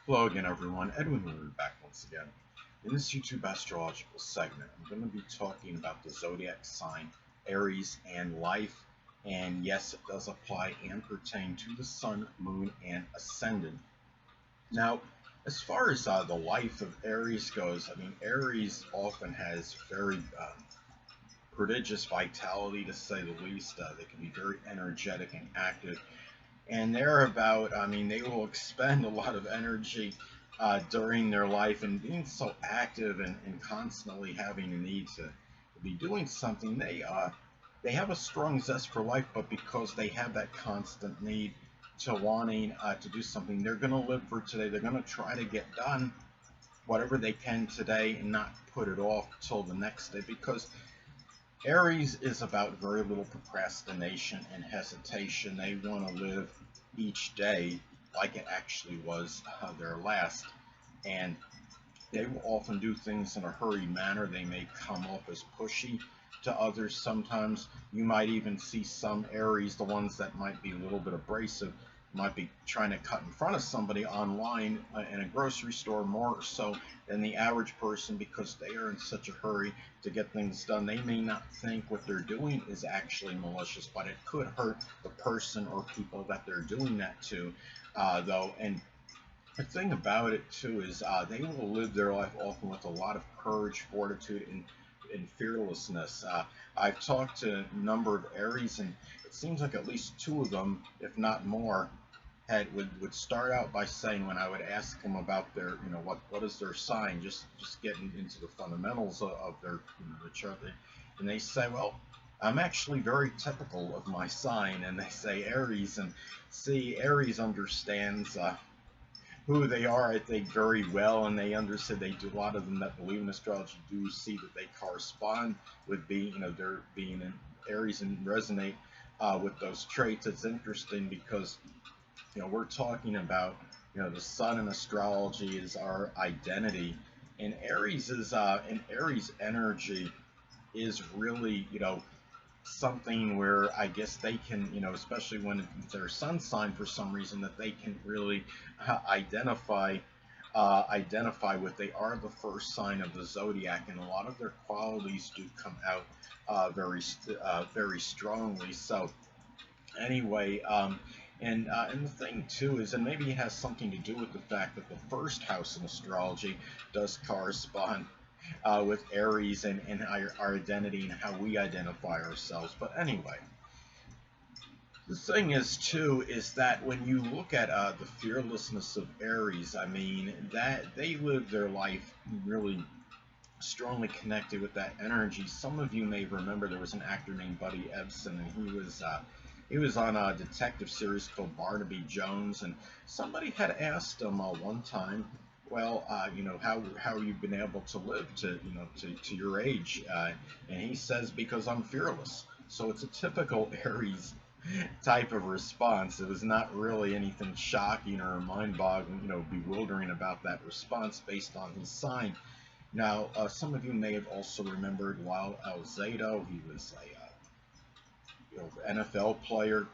Hello again, everyone. Edwin Learnard back once again. In this YouTube astrological segment, I'm going to be talking about the zodiac sign Aries and Life. And yes, it does apply and pertain to the Sun, Moon, and Ascendant. Now, as far as the life of Aries goes, I mean, Aries often has very prodigious vitality, to say the least. They can be very energetic and active, and they're about, I mean, they will expend a lot of energy during their life, and being so active and constantly having a need to be doing something. They have a strong zest for life, but because they have that constant need to wanting to do something, they're going to live for today. They're going to try to get done whatever they can today and not put it off till the next day, because Aries is about very little procrastination and hesitation. They want to live each day like it actually was their last. And they will often do things in a hurried manner. They may come off as pushy to others sometimes. You might even see some Aries, the ones that might be a little bit abrasive, might be trying to cut in front of somebody online in a grocery store more so than the average person, because they are in such a hurry to get things done. They may not think what they're doing is actually malicious, but it could hurt the person or people that they're doing that to, though. And the thing about it too is they will live their life often with a lot of courage, fortitude, and fearlessness. I've talked to a number of Aries, and it seems like at least two of them, if not more, would start out by saying, when I would ask them about their, what is their sign, just getting into the fundamentals of their, the chart, and they say, well, I'm actually very typical of my sign, and they say Aries, and see, Aries understands who they are, I think, very well, and they understand. They do, a lot of them that believe in astrology do see that they correspond with being, their being in Aries and resonate with those traits. It's interesting because we're talking about the sun in astrology is our identity, and Aries energy is really something where I guess they can, especially when it's their sun sign for some reason, that they can really identify identify with. They are the first sign of the zodiac, and a lot of their qualities do come out very strongly. So anyway, and the thing too is, and maybe it has something to do with the fact that the first house in astrology does correspond with Aries and our identity and how we identify ourselves. But anyway, the thing is too is that when you look at the fearlessness of Aries, I mean that they live their life really strongly connected with that energy. Some of you may remember there was an actor named Buddy Ebsen, and he was on a detective series called Barnaby Jones, and somebody had asked him one time, well, how you've been able to live to to your age, and he says, because I'm fearless. So it's a typical Aries type of response. It was not really anything shocking or mind-boggling, bewildering about that response based on his sign. Now, some of you may have also remembered Lyle Alzado. He was a NFL player,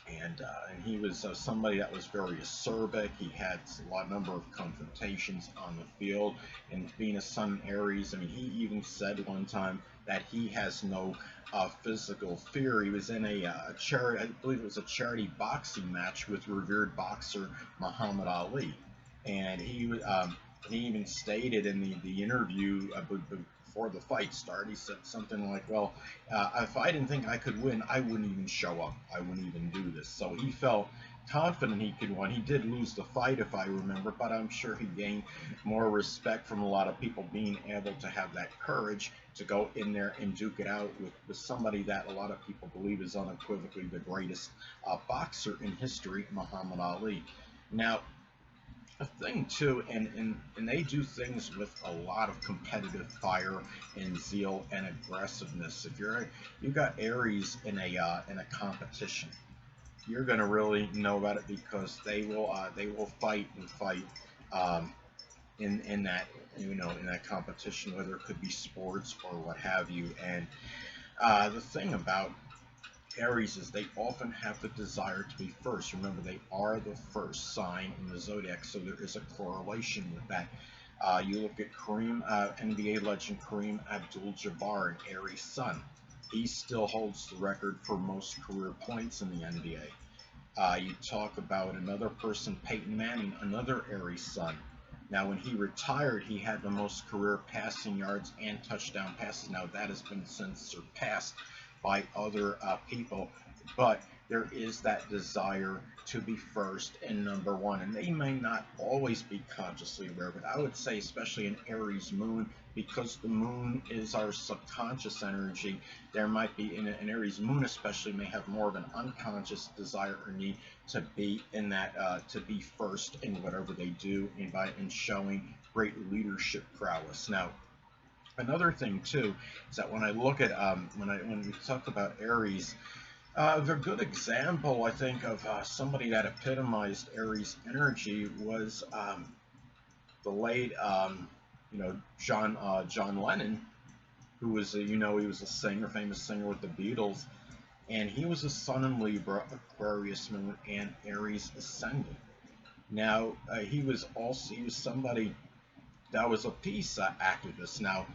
and he was somebody that was very acerbic. He had a number of confrontations on the field, and being a Sun Aries, I mean, he even said one time that he has no physical fear. He was in a charity, I believe it was a charity boxing match with revered boxer Muhammad Ali, and he even stated in the interview before the fight started, he said something like, well, if I didn't think I could win, I wouldn't even show up. I wouldn't even do this. So he felt confident he could win. He did lose the fight, if I remember, but I'm sure he gained more respect from a lot of people, being able to have that courage to go in there and duke it out with somebody that a lot of people believe is unequivocally the greatest boxer in history, Muhammad Ali. Now, a thing too, and they do things with a lot of competitive fire and zeal and aggressiveness. If you got Aries in a competition, you're going to really know about it, because they will fight and fight um, in that in that competition, whether it could be sports or what have you. And the thing about Aries is they often have the desire to be first. Remember, they are the first sign in the zodiac, so there is a correlation with that. You look at NBA legend Kareem Abdul-Jabbar, an Aries sun. He still holds the record for most career points in the NBA. You talk about another person, Peyton Manning, another Aries sun. Now, when he retired, he had the most career passing yards and touchdown passes. Now, that has been since surpassed by other people, but there is that desire to be first and number one, and they may not always be consciously aware, but I would say especially in Aries moon, because the moon is our subconscious energy, there might be in an Aries moon especially may have more of an unconscious desire or need to be in that to be first in whatever they do, in showing great leadership prowess. Now, another thing too is that when I look at when we talk about Aries, the good example I think of somebody that epitomized Aries energy was the late John Lennon, who was he was a singer, famous singer with the Beatles, and he was a Sun in Libra, Aquarius moon, and Aries ascendant. Now he was somebody that was a peace activist. Now,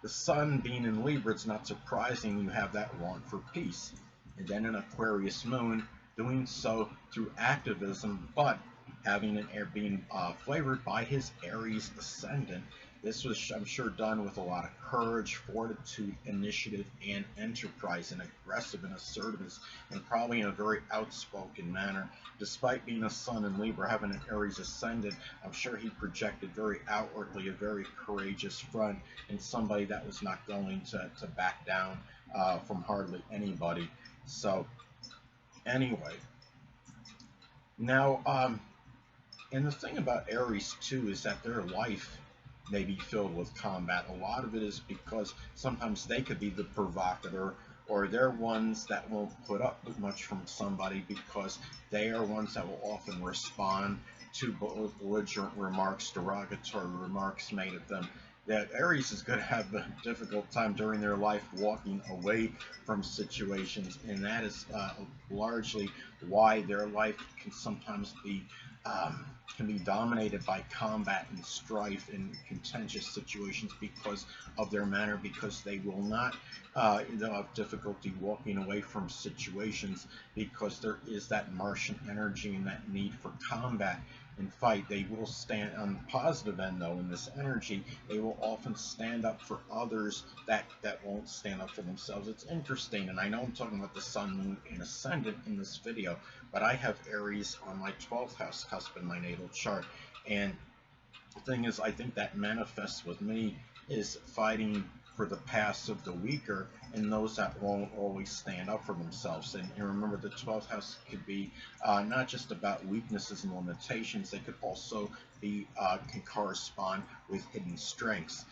the sun being in Libra, it's not surprising you have that want for peace. And then an Aquarius moon, doing so through activism, but having an air being flavored by his Aries ascendant. This was, I'm sure, done with a lot of courage, fortitude, initiative, and enterprise, and aggressive and assertiveness, and probably in a very outspoken manner. Despite being a sun in Libra, having an Aries ascendant, I'm sure he projected very outwardly a very courageous front, and somebody that was not going to back down from hardly anybody. So, anyway, now, and the thing about Aries too is that their life may be filled with combat. A lot of it is because sometimes they could be the provocateur, or they're ones that won't put up with much from somebody because they are ones that will often respond to belligerent remarks, derogatory remarks made of them. That Aries is going to have a difficult time during their life walking away from situations, and that is largely why their life can sometimes be dominated by combat and strife and contentious situations because of their manner, because they will not they'll have difficulty walking away from situations because there is that Martian energy and that need for combat and fight. They will stand on the positive end, though, in this energy. They will often stand up for others that won't stand up for themselves. It's interesting, and I know I'm talking about the Sun, Moon, and Ascendant in this video, but I have Aries on my 12th house cusp in my natal chart, and the thing is, I think that manifests with me is fighting for the passive, the weaker, and those that won't always stand up for themselves. And remember, the 12th house could be not just about weaknesses and limitations, they could also be can correspond with hidden strengths.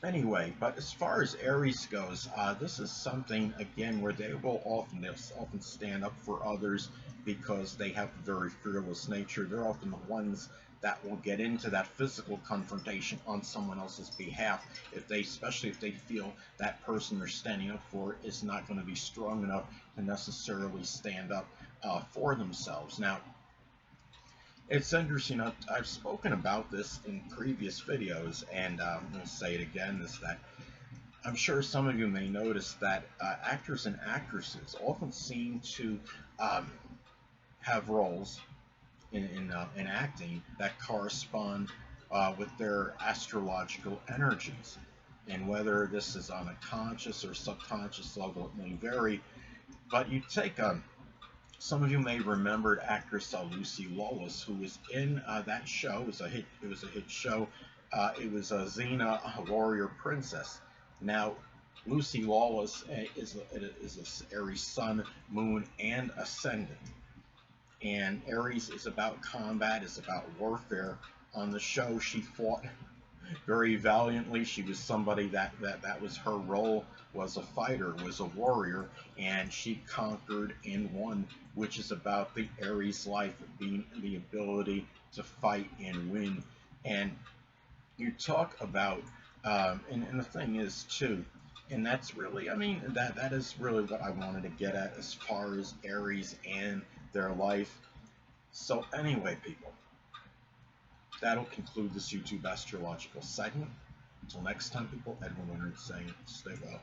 Anyway, but as far as Aries goes, this is something, again, where they'll often stand up for others because they have a very fearless nature. They're often the ones that will get into that physical confrontation on someone else's behalf, especially if they feel that person they're standing up for is not going to be strong enough to necessarily stand up for themselves. Now, it's interesting, I've spoken about this in previous videos, and I'm going to say it again, is that I'm sure some of you may notice that actors and actresses often seem to have roles in acting that correspond with their astrological energies. And whether this is on a conscious or subconscious level, it may vary. But you take some of you may remember actress Lucy Lawless, who was in that show. It was a hit show. It was Xena, a warrior princess. Now, Lucy Lawless is a Aries Sun, Moon, and Ascendant. And Aries is about combat, is about warfare. On the show, she fought very valiantly. She was somebody that was her role, was a fighter, was a warrior, and she conquered and won, which is about the Aries life, being the ability to fight and win. And you talk about, and the thing is too, And that's really, I mean, that is really what I wanted to get at as far as Aries and their life. So anyway, people, that'll conclude this YouTube astrological segment. Until next time, people, Edwin Learnard saying, stay well.